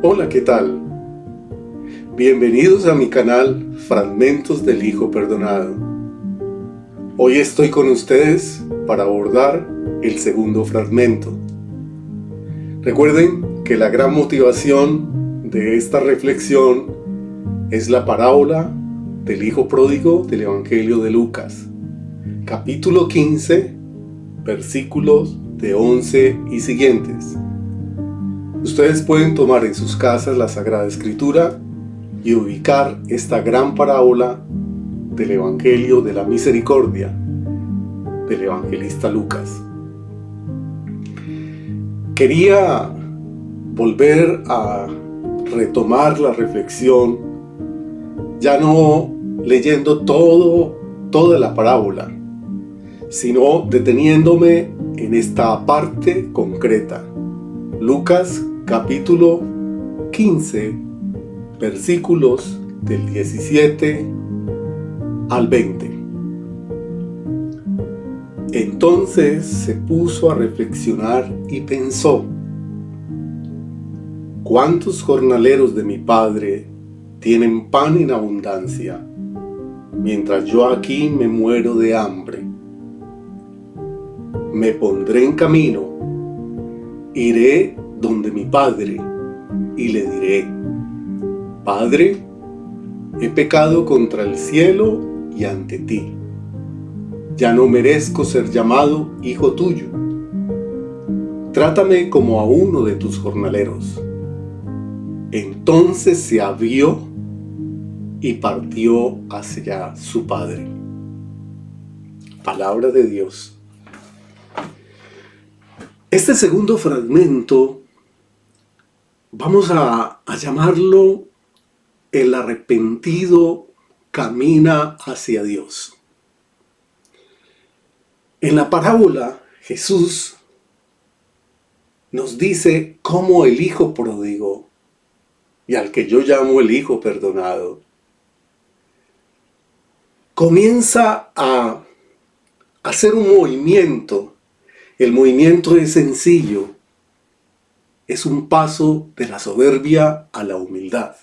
Hola, ¿qué tal? Bienvenidos a mi canal Fragmentos del Hijo Perdonado. Hoy estoy con ustedes para abordar el segundo fragmento. Recuerden que la gran motivación de esta reflexión es la parábola del Hijo Pródigo del Evangelio de Lucas, capítulo 15, versículos de 11 y siguientes. Ustedes pueden tomar en sus casas la Sagrada Escritura y ubicar esta gran parábola del Evangelio de la Misericordia del evangelista Lucas. Quería volver a retomar la reflexión, ya no leyendo toda la parábola, sino deteniéndome en esta parte concreta. Lucas capítulo 15, versículos del 17 al 20. Entonces se puso a reflexionar y pensó: ¿cuántos jornaleros de mi padre tienen pan en abundancia, mientras yo aquí me muero de hambre? Me pondré en camino, iré donde mi padre y le diré: Padre, he pecado contra el cielo y ante ti. Ya no merezco ser llamado hijo tuyo. Trátame como a uno de tus jornaleros. Entonces se abrió y partió hacia su padre. Palabra de Dios. Este segundo fragmento vamos a llamarlo: el arrepentido camina hacia Dios. En la parábola, Jesús nos dice cómo el hijo pródigo, y al que yo llamo el hijo perdonado, comienza a hacer un movimiento. El movimiento es sencillo. Es un paso de la soberbia a la humildad.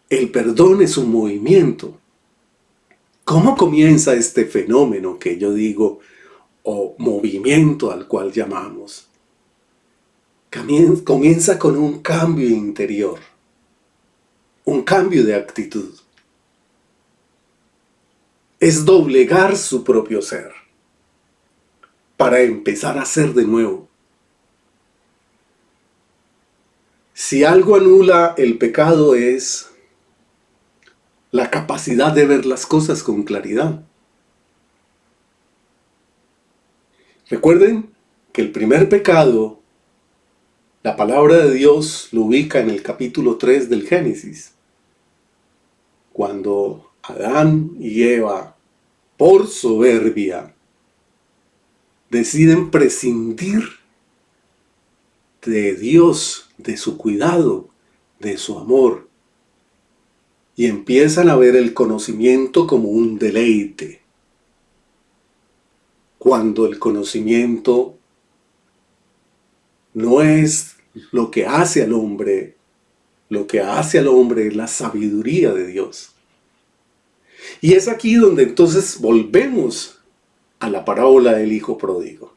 El perdón es un movimiento. ¿Cómo comienza este fenómeno que yo digo, o movimiento al cual llamamos? Comienza con un cambio interior, un cambio de actitud. Es doblegar su propio ser para empezar a ser de nuevo. Si algo anula el pecado es la capacidad de ver las cosas con claridad. Recuerden que el primer pecado, la palabra de Dios lo ubica en el capítulo 3 del Génesis, cuando Adán y Eva, por soberbia, deciden prescindir de Dios, de su cuidado, de su amor, y empiezan a ver el conocimiento como un deleite, cuando el conocimiento no es lo que hace al hombre. Lo que hace al hombre es la sabiduría de Dios. Y es aquí donde entonces volvemos a la parábola del hijo pródigo.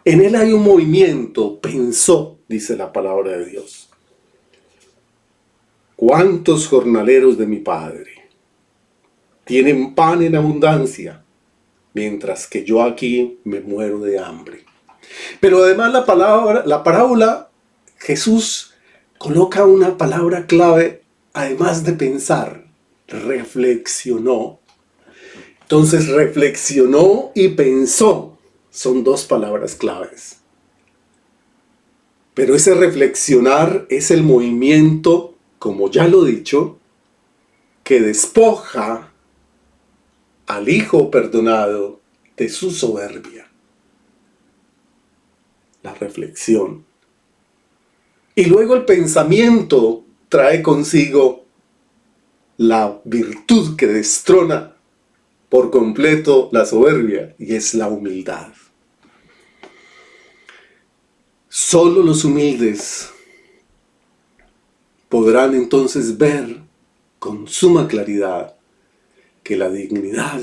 En él hay un movimiento, pensó, dice la palabra de Dios. ¿Cuántos jornaleros de mi padre tienen pan en abundancia, mientras que yo aquí me muero de hambre? Pero además la parábola, Jesús coloca una palabra clave, además de pensar: reflexionó. Entonces reflexionó y pensó. Son dos palabras claves. Pero ese reflexionar es el movimiento, como ya lo he dicho, que despoja al hijo perdonado de su soberbia. La reflexión. Y luego el pensamiento trae consigo la virtud que destrona por completo la soberbia y es la humildad. Solo los humildes podrán entonces ver con suma claridad que la dignidad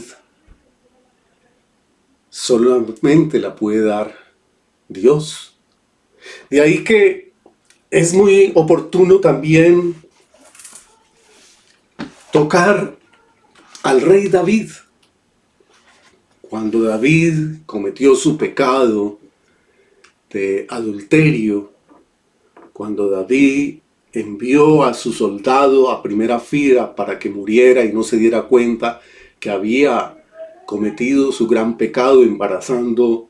solamente la puede dar Dios. De ahí que es muy oportuno también tocar al rey David. Cuando David cometió su pecado de adulterio, cuando David envió a su soldado a primera fila para que muriera y no se diera cuenta que había cometido su gran pecado embarazando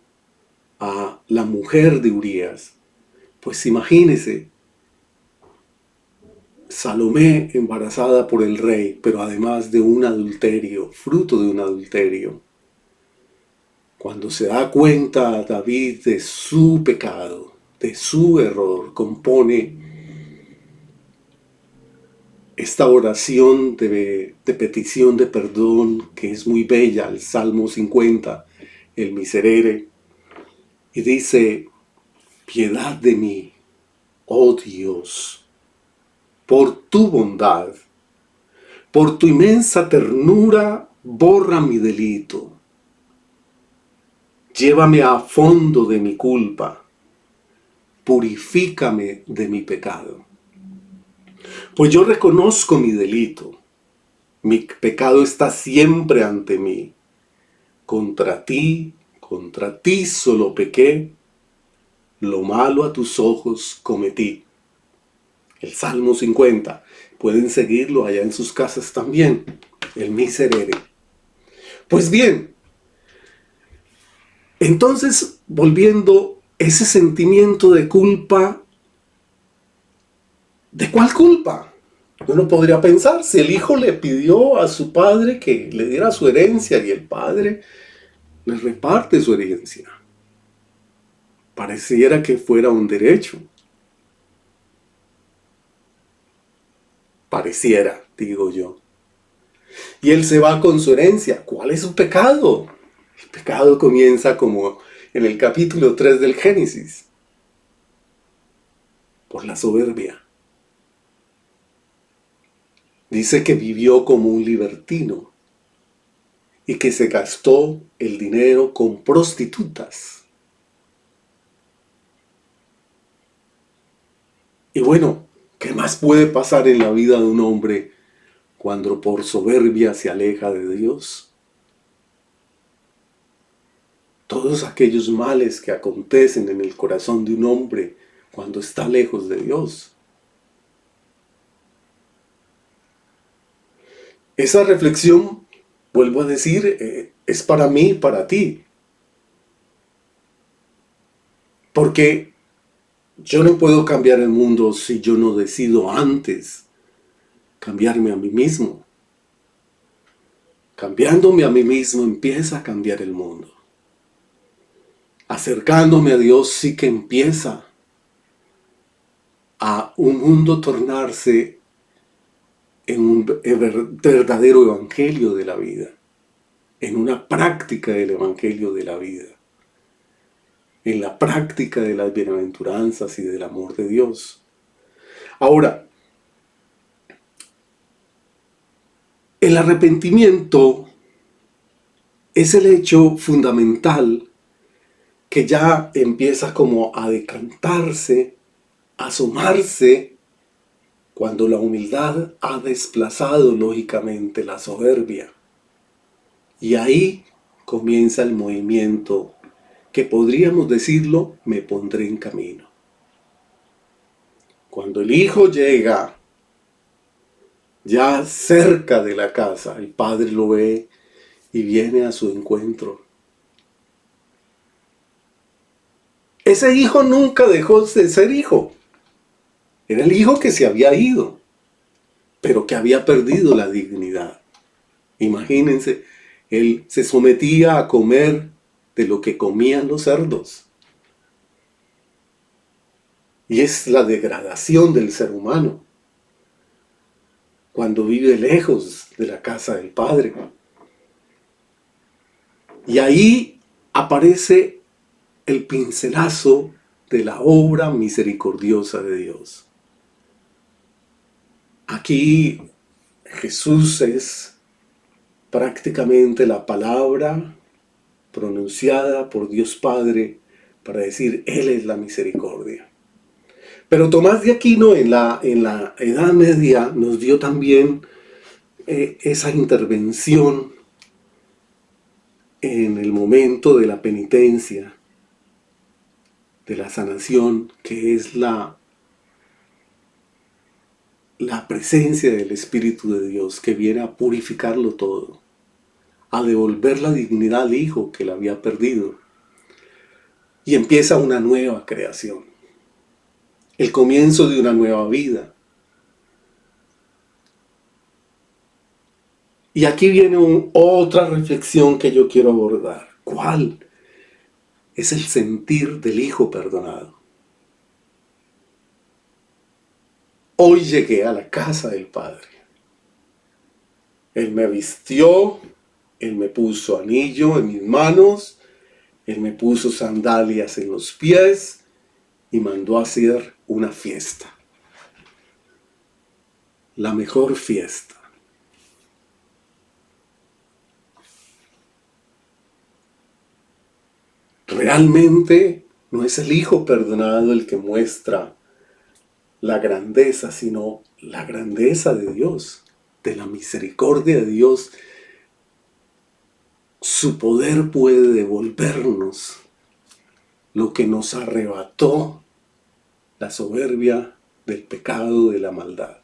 a la mujer de Urías. Pues imagínese, Salomé embarazada por el rey, pero además de un adulterio, fruto de un adulterio. Cuando se da cuenta David de su pecado, de su error, compone esta oración de petición de perdón que es muy bella, el Salmo 50, el Miserere, y dice: piedad de mí, oh Dios, por tu bondad, por tu inmensa ternura, borra mi delito. Llévame a fondo de mi culpa, purifícame de mi pecado. Pues yo reconozco mi delito, mi pecado está siempre ante mí. Contra ti solo pequé, lo malo a tus ojos cometí. El Salmo 50, pueden seguirlo allá en sus casas también, el Miserere. Pues bien, entonces volviendo, ese sentimiento de culpa, ¿de cuál culpa? Uno podría pensar, si el hijo le pidió a su padre que le diera su herencia y el padre le reparte su herencia, pareciera que fuera un derecho. Pareciera, digo yo. Y él se va con su herencia. ¿Cuál es su pecado? El pecado comienza como en el capítulo 3 del Génesis, por la soberbia. Dice que vivió como un libertino y que se gastó el dinero con prostitutas. Y bueno, ¿qué más puede pasar en la vida de un hombre cuando por soberbia se aleja de Dios? Todos aquellos males que acontecen en el corazón de un hombre cuando está lejos de Dios. Esa reflexión, vuelvo a decir, es para mí, para ti. Porque yo no puedo cambiar el mundo si yo no decido antes cambiarme a mí mismo. Cambiándome a mí mismo empieza a cambiar el mundo. Acercándome a Dios sí que empieza a un mundo tornarse en un verdadero evangelio de la vida, en una práctica del evangelio de la vida, en la práctica de las bienaventuranzas y del amor de Dios. Ahora, el arrepentimiento es el hecho fundamental que ya empieza como a decantarse, a asomarse, cuando la humildad ha desplazado lógicamente la soberbia. Y ahí comienza el movimiento que podríamos decirlo, me pondré en camino. Cuando el hijo llega ya cerca de la casa, el padre lo ve y viene a su encuentro. Ese hijo nunca dejó de ser hijo. Era el hijo que se había ido, pero que había perdido la dignidad. Imagínense, él se sometía a comer de lo que comían los cerdos. Y es la degradación del ser humano cuando vive lejos de la casa del Padre. Y ahí aparece el pincelazo de la obra misericordiosa de Dios. Aquí Jesús es prácticamente la palabra pronunciada por Dios Padre para decir, Él es la misericordia. Pero Tomás de Aquino en la Edad Media nos dio también esa intervención en el momento de la penitencia, de la sanación, que es la presencia del Espíritu de Dios que viene a purificarlo todo, a devolver la dignidad al Hijo que la había perdido. Y empieza una nueva creación, el comienzo de una nueva vida. Y aquí viene otra reflexión que yo quiero abordar. ¿Cuál? Es el sentir del Hijo perdonado. Hoy llegué a la casa del Padre. Él me vistió, Él me puso anillo en mis manos, Él me puso sandalias en los pies y mandó a hacer una fiesta. La mejor fiesta. Realmente no es el Hijo perdonado el que muestra la grandeza, sino la grandeza de Dios, de la misericordia de Dios. Su poder puede devolvernos lo que nos arrebató la soberbia del pecado, de la maldad.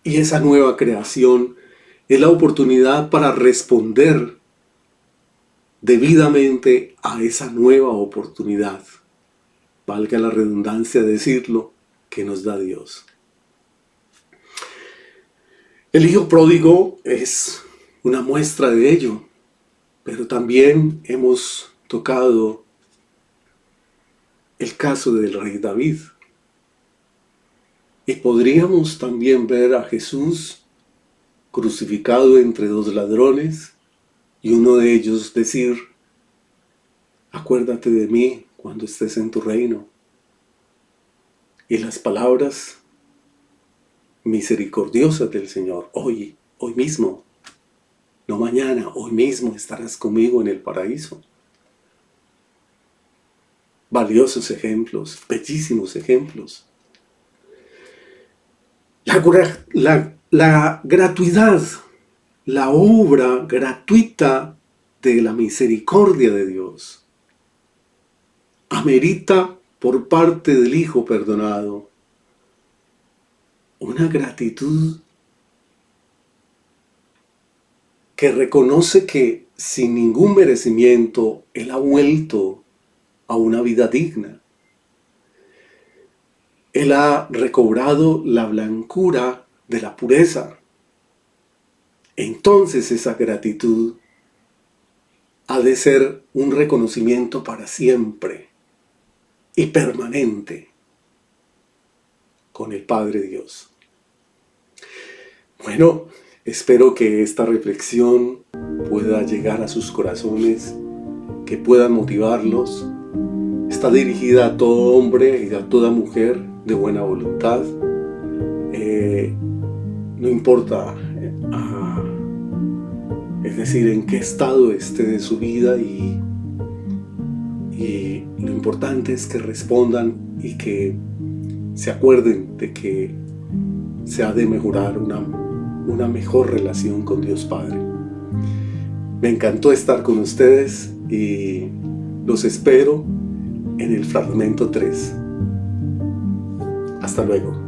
Y esa nueva creación es la oportunidad para responder debidamente a esa nueva oportunidad, valga la redundancia decirlo, que nos da Dios. El Hijo pródigo es una muestra de ello, pero también hemos tocado el caso del rey David. Y podríamos también ver a Jesús crucificado entre dos ladrones y uno de ellos decir, acuérdate de mí cuando estés en tu reino. Y las palabras misericordiosas del Señor, hoy mismo, no mañana, hoy mismo estarás conmigo en el paraíso. Valiosos ejemplos, bellísimos ejemplos. La gratuidad, la obra gratuita de la misericordia de Dios amerita por parte del Hijo perdonado una gratitud que reconoce que sin ningún merecimiento Él ha vuelto a una vida digna. Él ha recobrado la blancura de la pureza. Entonces esa gratitud ha de ser un reconocimiento para siempre y permanente con el Padre Dios. Bueno, espero que esta reflexión pueda llegar a sus corazones, que puedan motivarlos. Está dirigida a todo hombre y a toda mujer de buena voluntad. No importa, es decir, en qué estado esté de su vida y lo importante es que respondan y que se acuerden de que se ha de mejorar una mejor relación con Dios Padre. Me encantó estar con ustedes y los espero en el fragmento 3. Hasta luego.